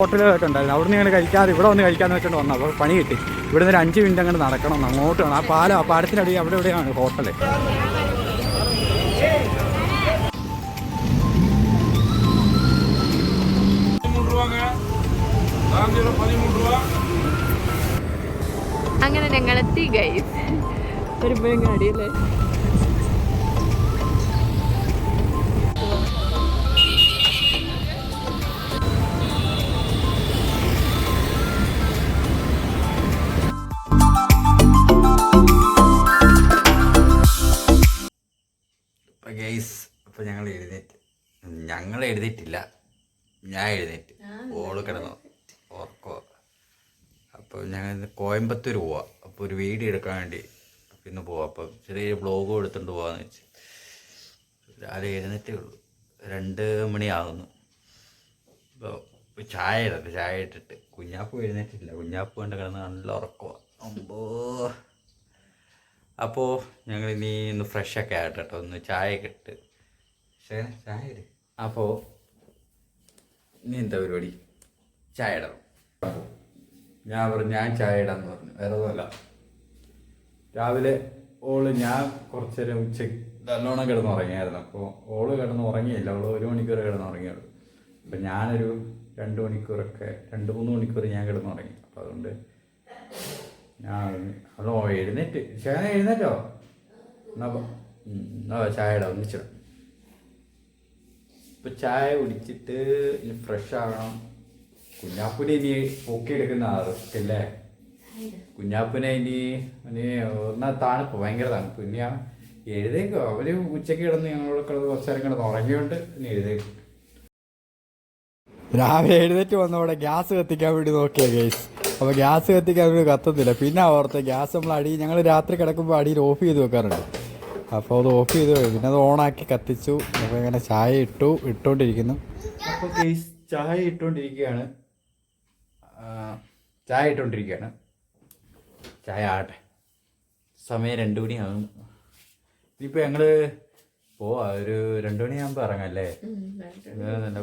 ഹോട്ടലുകളൊക്കെ ഉണ്ടായിരുന്നു. അവിടെ നിന്ന് ഞങ്ങൾ കഴിക്കാതെ ഇവിടെ വന്ന് കഴിക്കാമെന്ന് വെച്ചിട്ട് വന്നു. അപ്പോൾ പണി കിട്ടി. ഇവിടെ നിന്ന് ഒരു 5 മിനിറ്റ് അങ്ങോട്ട് നടക്കണം, അങ്ങോട്ട് വേണം. ആ പാലത്തിനടി അവിടെ എവിടെയാണ് ഹോട്ടല്. അങ്ങനെ ഞങ്ങൾ എത്തി ഗൈസ്. പെരുമ്പഴങ്ങാടി അല്ലേ. അപ്പോൾ ഞങ്ങൾ എഴുന്നേറ്റില്ല, ഞാൻ എഴുന്നേറ്റ്. ഓള് കിടന്നു ഓർക്കോ. അപ്പോൾ ഞങ്ങൾ കോയമ്പത്തൂർ പോവാം. അപ്പോൾ ഒരു വീഡിയോ എടുക്കാൻ വേണ്ടി പിന്നെ പോവാം. അപ്പോൾ ചെറിയൊരു ബ്ലോഗും എടുത്തുകൊണ്ട് പോകാമെന്ന് വെച്ച് രാവിലെ എഴുന്നേറ്റേ ഉള്ളൂ. 2 മണിയാകുന്നു. അപ്പോൾ ചായ ഇട്ടിട്ട് കുഞ്ഞാപ്പ് എഴുന്നേറ്റില്ല. കുഞ്ഞാപ്പ് കൊണ്ട് കിടന്ന് നല്ല ഉറക്കമാണ്. അമ്പോ. അപ്പോൾ ഞങ്ങൾ ഇനി ഒന്ന് ഫ്രഷൊക്കെ ആയിട്ട് കേട്ടോ, ഒന്ന് ചായയൊക്കെ ഇട്ട്. പക്ഷേ ചായ ഇട്. അപ്പോൾ ഇനി എന്താ പരിപാടി? ചായ ഇടണം. ഞാൻ പറഞ്ഞു ഞാൻ ചായ ഇടാന്ന് പറഞ്ഞു. വേറെ ഒന്നുമല്ല, രാവിലെ ഞാൻ കുറച്ച് നേരം ഉച്ചയ്ക്ക് നല്ലോണം കിടന്ന് ഉറങ്ങിയായിരുന്നു. അപ്പോൾ ഓള് കിടന്ന് ഉറങ്ങിയില്ല. അവൾ 1 മണിക്കൂർ കിടന്ന് ഉറങ്ങിയുള്ളൂ. അപ്പം ഞാനൊരു 2 മണിക്കൂറൊക്കെ 2-3 മണിക്കൂർ ഞാൻ കിടന്ന് ഉറങ്ങി. അപ്പോൾ അതുകൊണ്ട് അതോ എഴുന്നേറ്റ് എഴുന്നേറ്റോ എന്നാ ചായ ഇടാം, ഒന്നിച്ചിടാം. ഇപ്പം ചായ കുടിച്ചിട്ട് ഇനി ഫ്രഷ് ആകണം. കുഞ്ഞാപ്പിനെ ഇനി പൊക്കിയെടുക്കുന്ന റിസ്കല്ലേ. കുഞ്ഞാപ്പിനെ ഇനി എന്നാൽ തണുപ്പ്, ഭയങ്കര തണുപ്പ്. ഇനി എഴുതേക്കോ. അവർ ഉച്ചയ്ക്ക് കിടന്ന് ഞങ്ങളോട് കുറച്ച് നേരം കിടന്ന് ഉറങ്ങിയോണ്ട് ഇനി എഴുതേക്കും. രാവിലെ എഴുന്നേറ്റ് വന്നവിടെ ഗ്യാസ് കത്തിക്കാൻ വേണ്ടി നോക്കിയാ ഗൈസ്. അപ്പോൾ ഗ്യാസ് കത്തിക്കാൻ വേണ്ടി കത്തുന്നില്ല. പിന്നെ ഓർത്ത് ഗ്യാസ് നമ്മൾ ഞങ്ങൾ രാത്രി കിടക്കുമ്പോൾ അടിയിൽ ഓഫ് ചെയ്ത് വെക്കാറുണ്ട്. അപ്പോൾ അത് ഓഫ് ചെയ്ത് പിന്നെ അത് ഓണാക്കി കത്തിച്ചു. അപ്പോൾ ഇങ്ങനെ ചായ ഇട്ടുകൊണ്ടിരിക്കുന്നു. അപ്പോൾ ഗൈസ് ചായ ഇട്ടുകൊണ്ടിരിക്കുകയാണ്. ചായ ആട്ടെ. സമയം 2 മണിയാകും. ഇനിയിപ്പോൾ ഞങ്ങൾ പോവാ. ഒരു 2 മണിയാകുമ്പോൾ ഇറങ്ങാം അല്ലേ?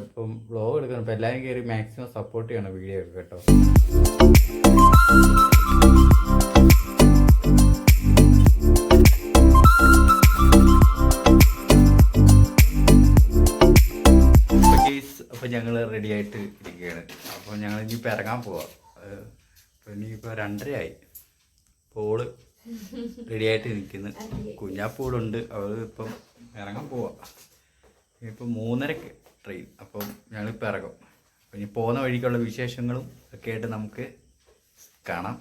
ഇപ്പം വ്ളോഗ് എടുക്കണം. ഇപ്പം എല്ലാവരും കയറി മാക്സിമം സപ്പോർട്ട് ചെയ്യണം വീഡിയോ ഒക്കെ കേട്ടോ. അപ്പോൾ ഞങ്ങൾ റെഡി ആയിട്ട് ഇരിക്കുകയാണ്. അപ്പോൾ ഞങ്ങൾ ഇനിയിപ്പോൾ ഇറങ്ങാൻ പോവാം. അപ്പോൾ ഇനിയിപ്പോൾ 2:30 പോള് റെഡി ആയിട്ട് നിൽക്കുന്നു. കുഞ്ഞാപ്പൂടുണ്ട്. അവൾ ഇപ്പം ഇറങ്ങാൻ പോവാം. ഇപ്പം 3:30 ട്രെയിൻ. അപ്പം ഞങ്ങളിപ്പോൾ ഇറങ്ങും. അപ്പം ഇനി പോകുന്ന വഴിക്കുള്ള വിശേഷങ്ങളും ഒക്കെ ആയിട്ട് നമുക്ക് കാണാം.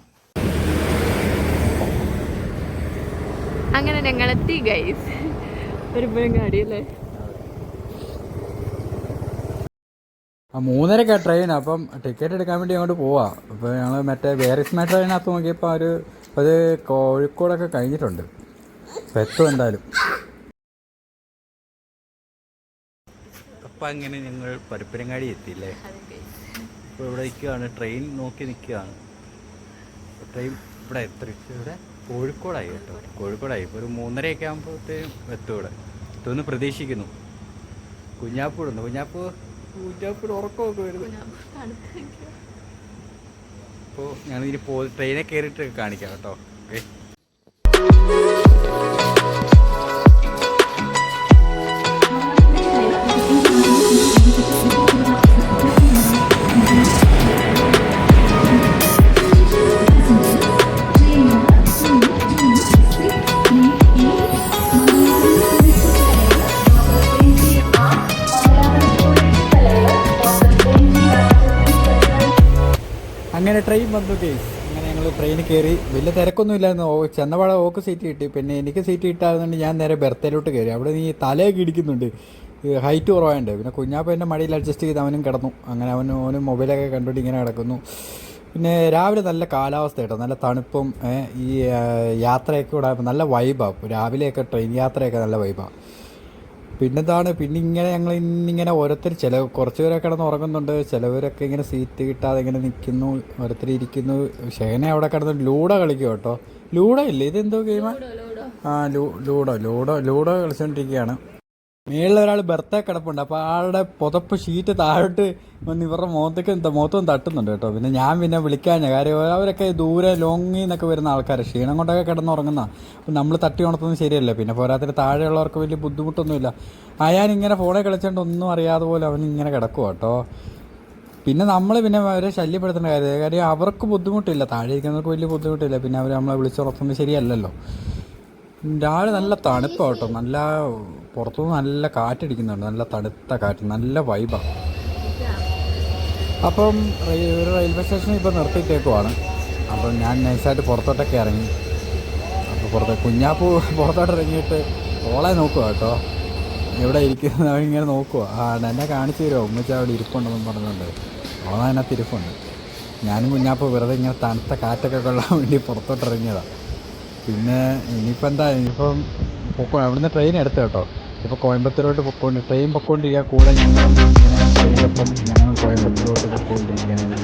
അങ്ങനെ ഞങ്ങൾ എത്തി ഗൈസ്. പെരുമ്പഴങ്ങാടി അല്ലേ. 3:30 ട്രെയിൻ. അപ്പം ടിക്കറ്റ് എടുക്കാൻ വേണ്ടി അങ്ങോട്ട് പോവാം. അപ്പോൾ ഞങ്ങൾ മറ്റേ വേറിസ്മ ട്രെയിനകത്ത് നോക്കിയപ്പോൾ അത് കോഴിക്കോടൊക്കെ കഴിഞ്ഞിട്ടുണ്ട്. അപ്പോൾ എത്തും എന്തായാലും. അപ്പം അങ്ങനെ ഞങ്ങൾ പരപ്പനങ്ങാടി എത്തിയില്ലേ. ഇപ്പോൾ ഇവിടെ നിൽക്കുകയാണ്, ട്രെയിൻ നോക്കി നിൽക്കുകയാണ്. ട്രെയിൻ ഇവിടെ ഇവിടെ കോഴിക്കോടായി കേട്ടോ. കോഴിക്കോടായി. ഇപ്പോൾ ഒരു 3:30 ആകുമ്പോഴത്തേക്കും എത്തും. ഇവിടെ എത്തുമെന്ന് പ്രതീക്ഷിക്കുന്നു. കുഞ്ഞാപ്പൂട് ഉറക്കമൊക്കെ വരുന്നു. അപ്പോൾ ഞങ്ങളിനി ട്രെയിനെ കയറിയിട്ട് കാണിക്കാം കേട്ടോ. ഓക്കെ. അങ്ങനെ ട്രെയിൻ വന്നു കേസ്. അങ്ങനെ ഞങ്ങൾ ട്രെയിനിൽ കയറി. വലിയ തിരക്കൊന്നും ഇല്ലായിരുന്നു. ചെന്നപാടെ ഓക്ക് സീറ്റ് കിട്ടി. പിന്നെ എനിക്ക് സീറ്റ് കിട്ടാതുകൊണ്ട് ഞാൻ നേരെ ബെർത്തയിലോട്ട് കയറി. അവിടെ നീ തലയൊക്കെ ഇടിക്കുന്നുണ്ട്, ഹൈറ്റ് കുറവായുണ്ട്. പിന്നെ കുഞ്ഞാപ്പം എൻ്റെ മടിയിൽ അഡ്ജസ്റ്റ് ചെയ്ത് അവനും കിടന്നു. അങ്ങനെ അവനും മൊബൈലൊക്കെ കണ്ടുകൊണ്ട് ഇങ്ങനെ കിടക്കുന്നു. പിന്നെ രാവിലെ നല്ല കാലാവസ്ഥ കേട്ടോ, നല്ല തണുപ്പും ഈ യാത്രയൊക്കെ കൂടെ നല്ല വൈബാണ്. രാവിലെയൊക്കെ ട്രെയിൻ യാത്രയൊക്കെ നല്ല വൈബാണ്. പിന്നെ ഞങ്ങൾ ഇന്നിങ്ങനെ ഓരോരുത്തർ കുറച്ച് പേരൊക്കെ കിടന്ന് ഉറങ്ങുന്നുണ്ട്. ചിലവരൊക്കെ ഇങ്ങനെ സീറ്റ് കിട്ടാതെ ഇങ്ങനെ നിൽക്കുന്നു, ഓരോരുത്തർ ഇരിക്കുന്നു. ഷെഹന അവിടെ കിടന്ന് ലൂഡോ കളിക്കും കേട്ടോ. ലൂഡോ ഇല്ലേ, ഇതെന്തോ ഗെയിമാണ്? ലൂഡോ കളിച്ചുകൊണ്ടിരിക്കുകയാണ്. മേളിൽ ഒരാൾ ബർത്തേ കിടപ്പുണ്ട്. അപ്പോൾ ആളുടെ പുതപ്പ് ഷീറ്റ് താഴോട്ട് വന്ന് ഇവരുടെ മുഖത്തും തട്ടുന്നുണ്ട് കേട്ടോ. പിന്നെ ഞാൻ പിന്നെ വിളിക്കാഞ്ഞ കാര്യം അവരൊക്കെ ദൂരെ ലോങ്ങിൽ നിന്നൊക്കെ വരുന്ന ആൾക്കാർ ക്ഷീണം കൊണ്ടൊക്കെ കിടന്നുറങ്ങുന്ന. അപ്പം നമ്മൾ തട്ടി ഉണർത്തുന്നത് ശരിയല്ല. പിന്നെ പോരാത്തിന് താഴെയുള്ളവർക്ക് വലിയ ബുദ്ധിമുട്ടൊന്നുമില്ല. അയാളിങ്ങനെ ഫോണിൽ കളിച്ചുകൊണ്ട് ഒന്നും അറിയാതെ പോലെ അവനിങ്ങനെ കിടക്കുക കേട്ടോ. പിന്നെ നമ്മൾ പിന്നെ അവരെ ശല്യപ്പെടുത്തേണ്ട കാര്യം അവർക്ക് ബുദ്ധിമുട്ടില്ല, താഴെ ഇരിക്കുന്നവർക്ക് വലിയ ബുദ്ധിമുട്ടില്ല. പിന്നെ അവർ നമ്മളെ വിളിച്ചുറക്കുന്നത് ശരിയല്ലല്ലോ. രാവിലെ നല്ല തണുപ്പ് കേട്ടോ, നല്ല പുറത്തുനിന്ന് നല്ല കാറ്റടിക്കുന്നുണ്ട്, നല്ല തണുത്ത കാറ്റ്, നല്ല വൈബാണ്. അപ്പം ഒരു റെയിൽവേ സ്റ്റേഷനിൽ ഇപ്പോൾ നിർത്തിയിട്ടേക്കുവാണ്. അപ്പം ഞാൻ നൈസായിട്ട് പുറത്തോട്ടൊക്കെ ഇറങ്ങി. അപ്പോൾ കുഞ്ഞാപ്പൂ പുറത്തോട്ട് ഇറങ്ങിയിട്ട് ഓളെ നോക്കുക കേട്ടോ, എവിടെ ഇരിക്കുന്നത് അവനിങ്ങനെ നോക്കുക. എന്നെ കാണിച്ചു തരുമോ ഉമ്മച്ച അവിടെ ഇരിപ്പുണ്ടെന്നും പറഞ്ഞുകൊണ്ട്. ഓളെ അതിനകത്ത് ഇരിപ്പുണ്ട്. ഞാനും കുഞ്ഞാപ്പൂ വെറുതെ ഇങ്ങനെ തണുത്ത കാറ്റൊക്കെ കൊള്ളാൻ വേണ്ടി പുറത്തോട്ട് ഇറങ്ങിയതാണ്. പിന്നെ ഇനിയിപ്പോൾ ഇനിയിപ്പം അവിടുന്ന് ട്രെയിൻ എടുത്തു കേട്ടോ. ഇപ്പോൾ കോയമ്പത്തൂരോട്ട് ട്രെയിൻ പൊക്കോണ്ടിരിക്കുക. കൂടെ ഞങ്ങൾ കോയമ്പത്തൂരോട്ട് പൊക്കോണ്ടിരിക്കുകയാണ്.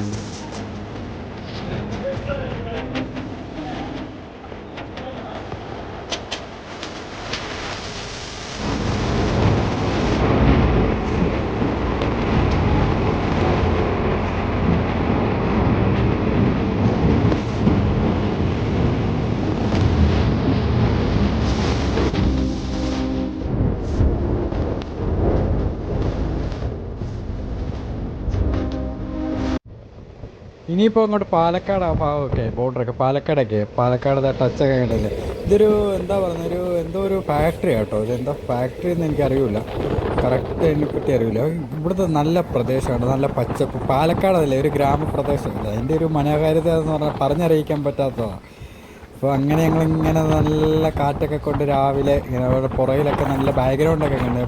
ഇനിയിപ്പോൾ അങ്ങോട്ട് പാലക്കാട് ആ ഭാഗമൊക്കെ ബോർഡറൊക്കെ പാലക്കാട് ടച്ചൊക്കെ കണ്ടില്ലേ. ഇതൊരു എന്താ പറയുന്നത്, എന്തോ ഒരു ഫാക്ടറി കേട്ടോ. ഇതെന്താ ഫാക്ടറി എന്ന് എനിക്കറിയില്ല, കറക്റ്റ് അതിനെപ്പറ്റി അറിയില്ല. ഇവിടുത്തെ നല്ല പ്രദേശമാണ്, നല്ല പച്ചപ്പ്. പാലക്കാടല്ലേ, ഒരു ഗ്രാമപ്രദേശമല്ല. അതിൻ്റെ ഒരു മനോഹാരിത എന്ന് പറഞ്ഞാൽ പറഞ്ഞറിയിക്കാൻ പറ്റാത്തതാണ്. അപ്പോൾ അങ്ങനെ ഞങ്ങളിങ്ങനെ നല്ല കാറ്റൊക്കെ കൊണ്ട് രാവിലെ ഇങ്ങനെ അവിടെ പുറകിലൊക്കെ നല്ല ബാക്ക്ഗ്രൗണ്ടൊക്കെ കണ്ട്,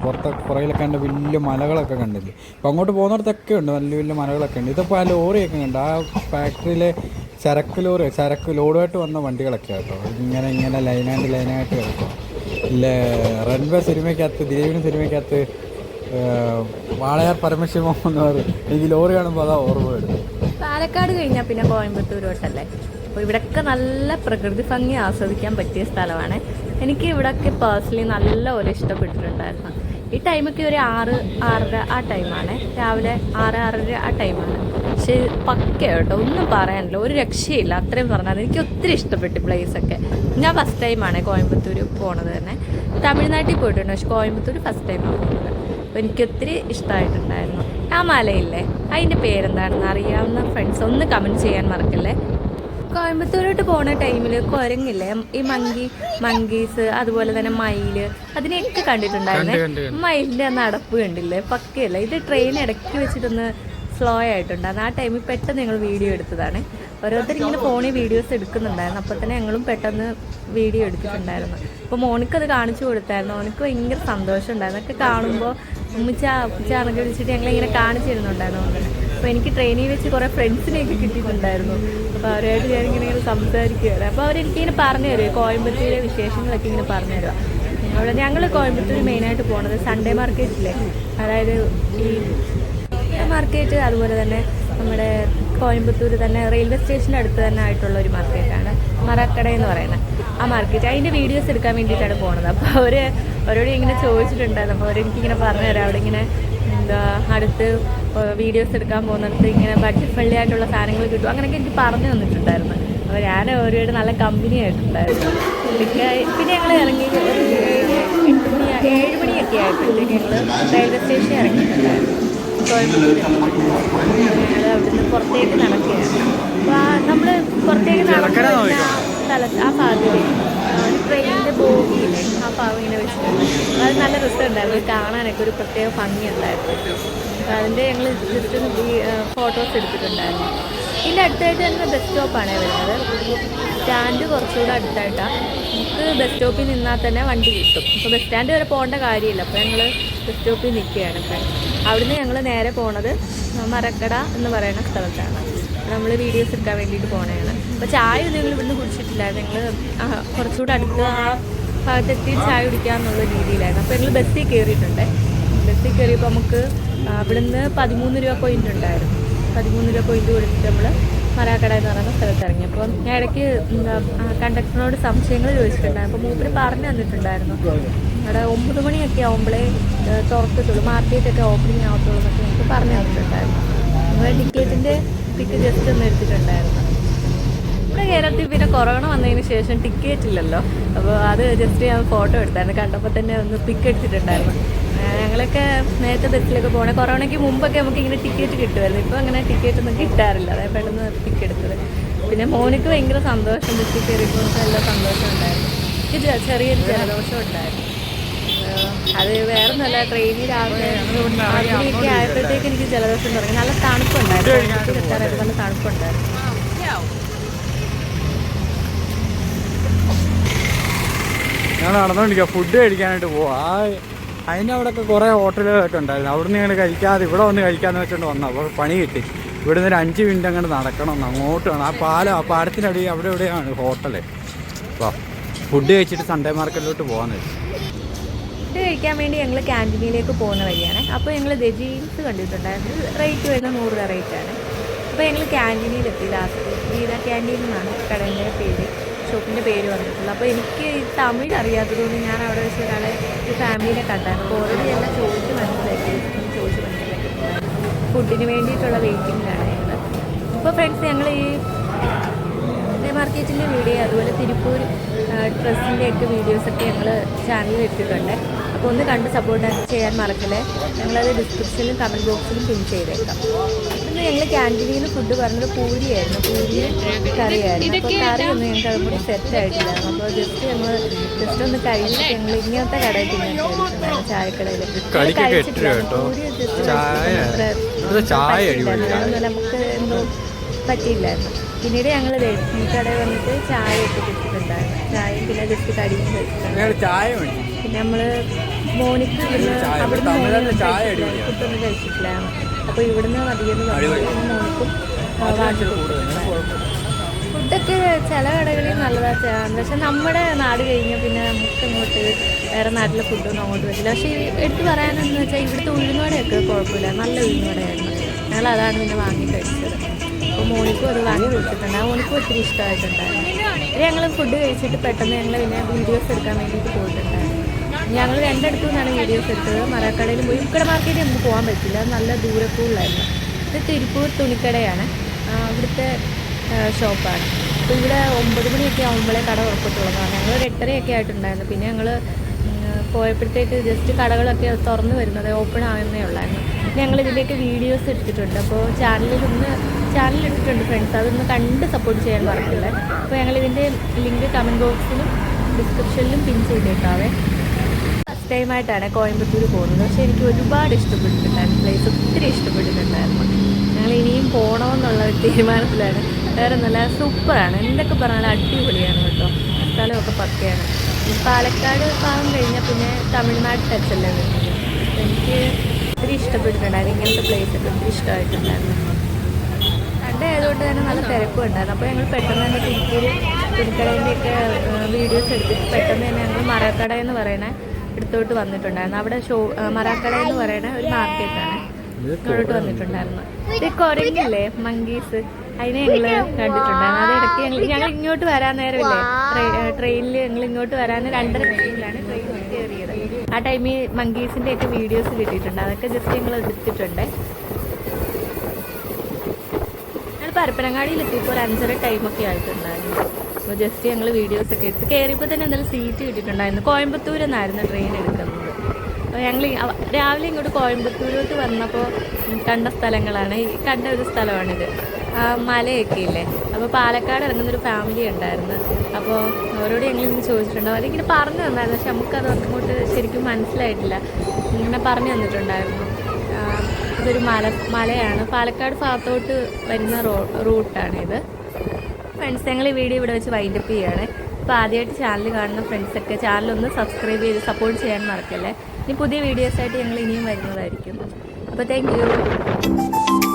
പുറകിലൊക്കെ കണ്ട് വലിയ മലകളൊക്കെ കണ്ടില്ലേ. അപ്പോൾ അങ്ങോട്ട് പോകുന്നിടത്തൊക്കെ ഉണ്ട് വലിയ വലിയ മലകളൊക്കെ ഉണ്ട്. ഇതിപ്പോൾ ആ ലോറിയൊക്കെ കണ്ട്, ആ ഫാക്ടറിയിലെ ചരക്ക് ലോഡുമായിട്ട് വന്ന വണ്ടികളൊക്കെ കേട്ടോ. ഇങ്ങനെ ലൈനായിട്ട് കിടക്കും. ഇല്ല റൺവേ ദിലീപിൻ്റെ സിനിമയ്ക്കകത്ത് വാളയാർ പരമശിവം എന്ന് പറയും. എനിക്ക് ലോറി കാണുമ്പോൾ അതാ ഓർമ്മ വരുന്നത്. പാലക്കാട് കഴിഞ്ഞാൽ പിന്നെ കോയമ്പത്തൂരോട്ടല്ലേ. അപ്പോൾ ഇവിടെയൊക്കെ നല്ല പ്രകൃതി ഭംഗി ആസ്വദിക്കാൻ പറ്റിയ സ്ഥലമാണ്. എനിക്ക് ഇവിടെയൊക്കെ പേഴ്സണലി നല്ലപോലെ ഇഷ്ടപ്പെട്ടിട്ടുണ്ടായിരുന്നു. ഈ ടൈമൊക്കെ ഒരു 6-6:30 ആ ടൈമാണ്, രാവിലെ 6-6:30 ആ ടൈമാണ്. പക്ഷേ പക്ക കേട്ടോ, ഒന്നും പറയാനില്ല, ഒരു രക്ഷയില്ല. അത്രയും പറഞ്ഞാൽ എനിക്ക് ഒത്തിരി ഇഷ്ടപ്പെട്ടു പ്ലേസൊക്കെ. ഞാൻ ഫസ്റ്റ് ടൈമാണ് കോയമ്പത്തൂർ പോണത് തന്നെ. തമിഴ്നാട്ടിൽ പോയിട്ടുണ്ട്, പക്ഷെ കോയമ്പത്തൂർ ഫസ്റ്റ് ടൈമാണ് പോകുന്നത്. അപ്പോൾ എനിക്കൊത്തിരി ഇഷ്ടമായിട്ടുണ്ടായിരുന്നു. ആ മലയില്ലേ, അതിൻ്റെ പേരെന്താണെന്ന് അറിയാവുന്ന ഫ്രണ്ട്സ് ഒന്ന് കമൻറ്റ് ചെയ്യാൻ മറക്കല്ലേ. കോയമ്പത്തൂരോട്ട് പോണ ടൈമിൽ കുരങ്ങില്ലേ, ഈ മങ്കീസ് അതുപോലെ തന്നെ മയില്, അതിനെയൊക്കെ കണ്ടിട്ടുണ്ടായിരുന്നേ. മയിലിൻ്റെ നടപ്പ് കണ്ടില്ലേ, പക്കയല്ല. ഇത് ട്രെയിൻ ഇടയ്ക്ക് വെച്ചിട്ടൊന്ന് സ്ലോ ആയിട്ടുണ്ടായിരുന്നു. ആ ടൈമിൽ പെട്ടെന്ന് ഞങ്ങൾ വീഡിയോ എടുത്തതാണ്. ഓരോരുത്തർ ഇങ്ങനെ ഫോണിൽ വീഡിയോസ് എടുക്കുന്നുണ്ടായിരുന്നു. അപ്പോൾ തന്നെ ഞങ്ങളും പെട്ടെന്ന് വീഡിയോ എടുത്തിട്ടുണ്ടായിരുന്നു. അപ്പോൾ മോനിക്കത് കാണിച്ചു കൊടുത്തായിരുന്നു. മോനിക്ക് ഭയങ്കര സന്തോഷം ഉണ്ടായിരുന്നു. ഒക്കെ കാണുമ്പോൾ ഉമ്മിച്ചാന്നൊക്കെ വിളിച്ചിട്ട് ഞങ്ങളിങ്ങനെ കാണിച്ചു തരുന്നുണ്ടായിരുന്നു. അപ്പോൾ എനിക്ക് ട്രെയിനിൽ വെച്ച് കുറേ ഫ്രണ്ട്സിനെയൊക്കെ കിട്ടിയിട്ടുണ്ടായിരുന്നു. അപ്പോൾ അവരായിട്ട് ഞാനിങ്ങനെ സംസാരിക്കുകയാണ്. അപ്പോൾ അവരെനിക്കിങ്ങനെ പറഞ്ഞു തരുമോ കോയമ്പത്തൂരിലെ വിശേഷങ്ങളൊക്കെ ഇങ്ങനെ പറഞ്ഞു തരുമോ. അവിടെ ഞങ്ങൾ കോയമ്പത്തൂർ മെയിനായിട്ട് പോണത് സൺഡേ മാർക്കറ്റില്ലേ, അതായത് ഈ മാർക്കറ്റ്, അതുപോലെ തന്നെ നമ്മുടെ കോയമ്പത്തൂർ തന്നെ റെയിൽവേ സ്റ്റേഷൻ്റെ അടുത്ത് തന്നെ ആയിട്ടുള്ള ഒരു മാർക്കറ്റാണ് മറക്കട എന്ന് പറയുന്നത്. ആ മാർക്കറ്റ് അതിൻ്റെ വീഡിയോസ് എടുക്കാൻ വേണ്ടിയിട്ടാണ് പോണത്. അപ്പോൾ അവരോട് ഇങ്ങനെ ചോദിച്ചിട്ടുണ്ടായിരുന്നു. അപ്പോൾ അവരെനിക്കിങ്ങനെ പറഞ്ഞു തരാം, അവിടെ ഇങ്ങനെ അടുത്ത് വീഡിയോസ് എടുക്കാൻ പോകുന്നിടത്ത് ഇങ്ങനെ ബഡ്ജറ്റ് ഫ്രണ്ട്ലി ആയിട്ടുള്ള സാധനങ്ങൾ കിട്ടും, അങ്ങനെയൊക്കെ എനിക്ക് പറഞ്ഞു തന്നിട്ടുണ്ടായിരുന്നു. അപ്പോൾ ഞാൻ അവരോട് നല്ല കമ്പനി ആയിട്ടുണ്ടായിരുന്നു. പിന്നെ ഞങ്ങൾ ഇറങ്ങി ഒരു 7 മണിയൊക്കെ ആയപ്പോഴത്തേക്ക് ഞങ്ങൾ റെയിൽവേ സ്റ്റേഷനിൽ ഇറങ്ങിയിട്ടുണ്ടായിരുന്നു. കോയമ്പത്തൂർ ഞങ്ങൾ അവിടുന്ന് പുറത്തേക്ക് നടക്കുകയാണ്. അപ്പോൾ നമ്മൾ പുറത്തേക്ക് നടക്കുന്ന സ്ഥലത്ത് ആ ഭാഗത്തിൽ ട്രെയിനിൻ്റെ ബോഗിയില്ലേ, ആ ഭാഗം ഇങ്ങനെ വെച്ചിട്ടുണ്ട്. അത് നല്ല രസമുണ്ടായിരുന്നു, കാണാനൊക്കെ ഒരു പ്രത്യേക ഭംഗിയുണ്ടായിരുന്നു. അപ്പോൾ അതിൻ്റെ ഞങ്ങൾ ജസ്റ്റ് ഫോട്ടോസ് എടുത്തിട്ടുണ്ടായിരുന്നു. ഇതിൻ്റെ അടുത്തായിട്ട് തന്നെ ബസ് സ്റ്റോപ്പാണ് വരുന്നത്. സ്റ്റാൻഡ് കുറച്ചുകൂടെ അടുത്തായിട്ടാണ്. നമുക്ക് ബസ് സ്റ്റോപ്പിൽ നിന്നാൽ തന്നെ വണ്ടി കിട്ടും. അപ്പോൾ ബസ് സ്റ്റാൻഡ് വരെ പോകേണ്ട കാര്യമില്ല. അപ്പോൾ ഞങ്ങൾ ബസ് സ്റ്റോപ്പിൽ നിൽക്കുകയാണ്. അവിടുന്ന് ഞങ്ങൾ നേരെ പോണത് മറക്കട എന്ന് പറയുന്ന സ്ഥലത്താണ്. നമ്മൾ വീഡിയോസ് എടുക്കാൻ വേണ്ടിയിട്ട് പോകണതാണ്. അപ്പോൾ ചായ ഞങ്ങൾ ഇവിടുന്ന് കുടിച്ചിട്ടില്ലായിരുന്നു. ഞങ്ങൾ കുറച്ചുകൂടെ അടുത്ത് ആ ഭാഗത്തെത്തി ചായ കുടിക്കാമെന്നുള്ള രീതിയിലായിരുന്നു. അപ്പോൾ ഞങ്ങൾ ബസ്സിൽ കയറിയിട്ടുണ്ട്. ബസ്സിൽ കയറിയപ്പോൾ നമുക്ക് ഇവിടുന്ന് 13 രൂപ പോയിൻ്റ് ഉണ്ടായിരുന്നു. 13 രൂപ പോയിൻ്റ് കൊടുത്തിട്ട് നമ്മൾ മറാക്കട എന്ന് പറയുന്ന സ്ഥലത്ത് ഇറങ്ങി. അപ്പോൾ ഞാൻ ഇടയ്ക്ക് കണ്ടക്ടറിനോട് സംശയങ്ങൾ ചോദിച്ചിട്ടുണ്ടായിരുന്നു. അപ്പോൾ മൂപ്പര് പറഞ്ഞു തന്നിട്ടുണ്ടായിരുന്നു അവിടെ 9 മണിയൊക്കെ ആകുമ്പോഴേ തുറക്കത്തുള്ളൂ, മാർക്കറ്റൊക്കെ ഓപ്പണിങ് ആവത്തുള്ളൂ എന്നൊക്കെ എനിക്ക് പറഞ്ഞു തന്നിട്ടുണ്ടായിരുന്നു. നമ്മൾ ടിക്കറ്റിൻ്റെ പിക്ക് ജസ്റ്റ് ഒന്ന് എടുത്തിട്ടുണ്ടായിരുന്നു. നമ്മുടെ കേരളത്തിൽ പിന്നെ കൊറോണ വന്നതിന് ശേഷം ടിക്കറ്റ് ഇല്ലല്ലോ, അപ്പോൾ അത് ജസ്റ്റ് ഞാൻ ഫോട്ടോ എടുത്തായിരുന്നു. കണ്ടപ്പോൾ തന്നെ ഒന്ന് പിക്ക് എടുത്തിട്ടുണ്ടായിരുന്നു. ഞങ്ങളൊക്കെ നേരത്തെ ബസ്സിലൊക്കെ പോകണേ കൊറോണയ്ക്ക് മുമ്പൊക്കെ നമുക്ക് ഇങ്ങനെ ടിക്കറ്റ് കിട്ടുമായിരുന്നു. ഇപ്പോൾ അങ്ങനെ ടിക്കറ്റ് ഒന്നും കിട്ടാറില്ല, അതായത് പെട്ടെന്ന് പിക്ക് എടുത്തത്. പിന്നെ മോനിക്ക് ഭയങ്കര സന്തോഷം, ബസ്സിൽ കയറിയപ്പോൾ നല്ല സന്തോഷം ഉണ്ടായിരുന്നു. എനിക്ക് ചെറിയൊരു ജലദോഷം ഉണ്ടായിരുന്നു. അത് വേറെ നല്ല ട്രെയിനിൽ രാവിലെ അതിലേക്ക് ആയപ്പോഴത്തേക്ക് എനിക്ക് ജലദോഷം തുടങ്ങി. നല്ല തണുപ്പുണ്ടായിരുന്നു, എത്താറായിട്ട് നല്ല തണുപ്പുണ്ടായിരുന്നു. ഞാൻ നടന്നുകൊണ്ടിരിക്കുക, ഫുഡ് കഴിക്കാനായിട്ട് പോവാ. അതിൻ്റെ അവിടെയൊക്കെ കുറേ ഹോട്ടലുകളൊക്കെ ഉണ്ടായിരുന്നു. അവിടെ നിന്ന് ഞങ്ങൾ കഴിക്കാതെ ഇവിടെ വന്ന് കഴിക്കാമെന്ന് വെച്ചുകൊണ്ട് വന്നു. അപ്പോൾ പണി കിട്ടി. ഇവിടെ നിന്ന് ഒരു 5 മിനിറ്റ് അങ്ങോട്ട് നടക്കണം, അങ്ങോട്ട് വേണം. ആ പാടത്തിനടി അവിടെ എവിടെയാണ് ഹോട്ടല്. അപ്പോൾ ഫുഡ് കഴിച്ചിട്ട് സൺഡേ മാർക്കറ്റിലോട്ട് പോകാമെന്ന് വെച്ചു. ഫുഡ് കഴിക്കാൻ വേണ്ടി ഞങ്ങൾ ക്യാൻറ്റീനിലേക്ക് പോകുന്ന വഴിയാണ്. അപ്പോൾ ഞങ്ങൾ ജീൻസ് കണ്ടിട്ടുണ്ടായിരുന്നു. റേറ്റ് വരുന്നത് 100 രൂപ റേറ്റാണ്. അപ്പോൾ ഞങ്ങൾ ക്യാൻറ്റീനിലെത്തി. ലാസ്റ്റ് ഗീത ക്യാൻറ്റീൻ എന്നാണ് കടേൻ്റെ പേര്, ഷോപ്പിൻ്റെ പേര് വന്നിട്ടുള്ളത്. അപ്പോൾ എനിക്ക് തമിഴ് അറിയാത്തതുകൊണ്ട് ഞാൻ അവിടെ വെച്ച് ഒരാളെ ഒരു ഫാമിലിനെ കണ്ടായിരുന്നു. അപ്പോൾ ഓൾറെഡി എല്ലാം ചോദിച്ച് മനസ്സിലാക്കിയിട്ടുണ്ടായിരുന്നു. ഫുഡിന് വേണ്ടിയിട്ടുള്ള വെയിറ്റിങ്ങിലാണ് ഞങ്ങൾ. അപ്പോൾ ഫ്രണ്ട്സ്, ഞങ്ങൾ ഈ മാർക്കറ്റിൻ്റെ വീഡിയോ അതുപോലെ തിരുപ്പൂർ ഡ്രസ്സിൻ്റെയൊക്കെ വീഡിയോസൊക്കെ ഞങ്ങൾ ചാനലിൽ ഇട്ടിട്ടുണ്ട്. അപ്പോൾ ഒന്ന് കണ്ട് സപ്പോർട്ട് ചെയ്യാൻ മറക്കല്ലേ. ഞങ്ങളത് ഡിസ്ക്രിപ്ഷനിലും കമൻറ്റ് ബോക്സിലും പിൻ ചെയ്തേക്കാം. ഇന്ന് ഞങ്ങൾ ക്യാൻറ്റീനിൽ നിന്ന് ഫുഡ് പറഞ്ഞത് പൂരിയായിരുന്നു, പൂരിയും കറിയായിരുന്നു. അപ്പോൾ കറി ഒന്നും ഞങ്ങൾക്ക് അതും കൂടി സെറ്റായിട്ടില്ലായിരുന്നു. അപ്പോൾ ജസ്റ്റ് ഒന്ന് കഴിച്ചിട്ട് ഞങ്ങൾ ഇങ്ങനത്തെ കടയിൽ തിന്നിട്ടുണ്ടായിരുന്നു, ചായക്കടയിൽ. നമുക്ക് എന്തോ പറ്റിയില്ലായിരുന്നു. പിന്നീട് ഞങ്ങൾ ഈ കടയിൽ വന്നിട്ട് ചായ ഒക്കെ കുടിച്ചിട്ടുണ്ടായിരുന്നു. ചായയും പിന്നെ ജസ്റ്റ് കടിയും കഴിച്ചിട്ടുണ്ടായിരുന്നു. പിന്നെ നമ്മൾ മോനിക്ക് അവിടുന്ന് ഫുഡൊന്നും കഴിച്ചിട്ടില്ലായിരുന്നു. അപ്പോൾ ഇവിടുന്ന് മതിയെന്ന് പറഞ്ഞു മോനിക്കും വാങ്ങി കൊടുത്തിട്ടുണ്ടായിരുന്നു. ഫുഡൊക്കെ ചില കടകളിൽ നല്ലതാണ്, പക്ഷെ നമ്മുടെ നാട് കഴിഞ്ഞാൽ പിന്നെ നമുക്ക് ഇങ്ങോട്ട് വേറെ നാട്ടിലെ ഫുഡൊന്നും അങ്ങോട്ട് പറ്റില്ല. പക്ഷേ എടുത്ത് പറയാനെന്ന് വെച്ചാൽ ഇവിടുത്തെ ഉഴുന്നുവടയൊക്കെ കുഴപ്പമില്ല, നല്ല ഉഴുന്നുവടയായിരുന്നു. ഞങ്ങൾ അതാണ് പിന്നെ വാങ്ങി കഴിച്ചത്. അപ്പോൾ മോനിക്കും അത് വാങ്ങി കൊടുത്തിട്ടുണ്ട്. ആ മോനിക്കും ഒത്തിരി ഇഷ്ടമായിട്ടുണ്ടായിരുന്നു. ഞങ്ങൾ ഫുഡ് കഴിച്ചിട്ട് പെട്ടെന്ന് ഞങ്ങൾ പിന്നെ വീഡിയോസ് എടുക്കാൻ വേണ്ടിയിട്ട് പോയിട്ടുണ്ടായിരുന്നു. ഞങ്ങൾ രണ്ടിടത്തു നിന്നാണ് വീഡിയോസ് എടുത്തത്. മറക്കടയിൽ പോയി. ഉക്കട മാർക്കറ്റിൽ നമുക്ക് പോകാൻ പറ്റില്ല, നല്ല ദൂരക്കൂടുതലായിരുന്നു. ഇത് തിരുപ്പൂർ തുണിക്കടയാണ്, ഇവിടുത്തെ ഷോപ്പാണ്. അപ്പോൾ ഇവിടെ 9 മണിയൊക്കെ ആകുമ്പോഴേ കട ഉറപ്പത്തുള്ളതാണ്. ഞങ്ങൾ ഒരു 8:30 ആയിട്ടുണ്ടായിരുന്നു. പിന്നെ ഞങ്ങൾ പോയപ്പോഴത്തേക്ക് ജസ്റ്റ് കടകളൊക്കെ തുറന്ന് വരുന്നത് ഓപ്പൺ ആകുന്നേ ഉള്ളായിരുന്നു. ഞങ്ങൾ ഇതിലേക്ക് വീഡിയോസ് എടുത്തിട്ടുണ്ട്. അപ്പോൾ ചാനലിട്ടിട്ടുണ്ട് ഫ്രണ്ട്സ്, അതൊന്ന് കണ്ട് സപ്പോർട്ട് ചെയ്യാൻ മറക്കില്ല. അപ്പോൾ ഞങ്ങളിതിൻ്റെ ലിങ്ക് കമൻറ്റ് ബോക്സിലും ഡിസ്ക്രിപ്ഷനിലും പിൻ ചെയ്തേക്കാവേ. ഫസ്റ്റ് ടൈമായിട്ടാണ് കോയമ്പത്തൂർ പോകുന്നത്, പക്ഷേ എനിക്ക് ഒരുപാട് ഇഷ്ടപ്പെട്ടിട്ടുണ്ടായിരുന്നു. പ്ലേസ് ഒത്തിരി ഇഷ്ടപ്പെട്ടിട്ടുണ്ടായിരുന്നു. ഞങ്ങൾ ഇനിയും പോകണമെന്നുള്ള ഒരു തീരുമാനത്തിലാണ്. വേറെ നല്ല സൂപ്പറാണ്, എന്തൊക്കെ പറഞ്ഞാലും അടിപൊളിയാണ് കേട്ടോ. സ്ഥലമൊക്കെ പക്കയാണ്. പാലക്കാട് ഭാഗം കഴിഞ്ഞാൽ പിന്നെ തമിഴ്നാട് ടച്ചല്ലേ വരുന്നത്. എനിക്ക് ഒത്തിരി ഇഷ്ടപ്പെട്ടിട്ടുണ്ടായിരുന്നു. ഇങ്ങനത്തെ പ്ലേസൊക്കെ ഒത്തിരി ഇഷ്ടമായിട്ടുണ്ടായിരുന്നു. സൺഡേ ആയതുകൊണ്ട് തന്നെ നല്ല തിരക്കും ഉണ്ടായിരുന്നു. അപ്പോൾ ഞങ്ങൾ പെട്ടെന്ന് തന്നെ തിരുപ്പൂർ തുണിക്കടേൻ്റെയൊക്കെ വീഡിയോസ് എടുത്തിട്ട് പെട്ടെന്ന് തന്നെ ഞങ്ങൾ മറക്കട എന്ന് പറയുന്ന അടുത്തോട്ട് വന്നിട്ടുണ്ടായിരുന്നു. അവിടെ മറക്കട എന്ന് പറയുന്ന ഒരു മാർക്കറ്റാണ്, ഇങ്ങോട്ട് വന്നിട്ടുണ്ടായിരുന്നു. ഇത് കുരങ്ങില്ലേ, മങ്കീസ്, അതിനെ ഞങ്ങൾ കണ്ടിട്ടുണ്ടായിരുന്നു. അത് ഇടയ്ക്ക് ഞങ്ങൾ ഇങ്ങോട്ട് വരാൻ നേരമില്ലേ, ട്രെയിനിൽ ഞങ്ങൾ ഇങ്ങോട്ട് വരാൻ 2:30 ട്രെയിനിലാണ് ട്രെയിനിൽ കയറിയത്. ആ ടൈമിൽ മങ്കീസിൻ്റെ ഒക്കെ വീഡിയോസ് കിട്ടിയിട്ടുണ്ട്, അതൊക്കെ ജസ്റ്റ് ഞങ്ങൾ എടുത്തിട്ടുണ്ട്. ഞങ്ങൾ പരപ്പനങ്ങാടിയിലെത്തിയപ്പോൾ ഒരു 5:30 ടൈമൊക്കെ ആയിട്ടുണ്ടായിരുന്നു. അപ്പോൾ ജസ്റ്റ് ഞങ്ങൾ വീഡിയോസൊക്കെ എടുത്ത് കയറിയപ്പോൾ തന്നെ എന്തായാലും സീറ്റ് കിട്ടിയിട്ടുണ്ടായിരുന്നു. കോയമ്പത്തൂരിൽ നിന്നായിരുന്നു ട്രെയിൻ എടുക്കുന്നത്. അപ്പോൾ ഞങ്ങൾ രാവിലെ ഇങ്ങോട്ട് കോയമ്പത്തൂരോട്ട് വന്നപ്പോൾ കണ്ട സ്ഥലങ്ങളാണ്, കണ്ട ഒരു സ്ഥലമാണിത്. മലയൊക്കെ ഇല്ലേ. അപ്പോൾ പാലക്കാട് ഇറങ്ങുന്നൊരു ഫാമിലി ഉണ്ടായിരുന്നു. അപ്പോൾ അവരോട് ഞങ്ങളിങ്ങനെ ചോദിച്ചിട്ടുണ്ടാവും, അല്ലെങ്കിൽ ഇങ്ങനെ പറഞ്ഞു തന്നായിരുന്നു, പക്ഷെ നമുക്കത് അങ്ങോട്ട് ശരിക്കും മനസ്സിലായിട്ടില്ല. ഇങ്ങനെ പറഞ്ഞു തന്നിട്ടുണ്ടായിരുന്നു. ഇതൊരു മലയാണ്, പാലക്കാട് ഭാഗത്തോട്ട് വരുന്ന റൂട്ടാണിത്. ഫ്രണ്ട്സ്, ഞങ്ങൾ ഈ വീഡിയോ ഇവിടെ വെച്ച് വൈൻഡപ്പ് ചെയ്യുകയാണ്. അപ്പോൾ ആദ്യമായിട്ട് ചാനൽ കാണുന്ന ഫ്രണ്ട്സൊക്കെ ചാനലൊന്ന് സബ്സ്ക്രൈബ് ചെയ്ത് സപ്പോർട്ട് ചെയ്യാൻ മറക്കല്ലേ. ഇനി പുതിയ വീഡിയോസായിട്ട് ഞങ്ങൾ ഇനിയും വരുന്നതായിരിക്കും. അപ്പോൾ താങ്ക് യു.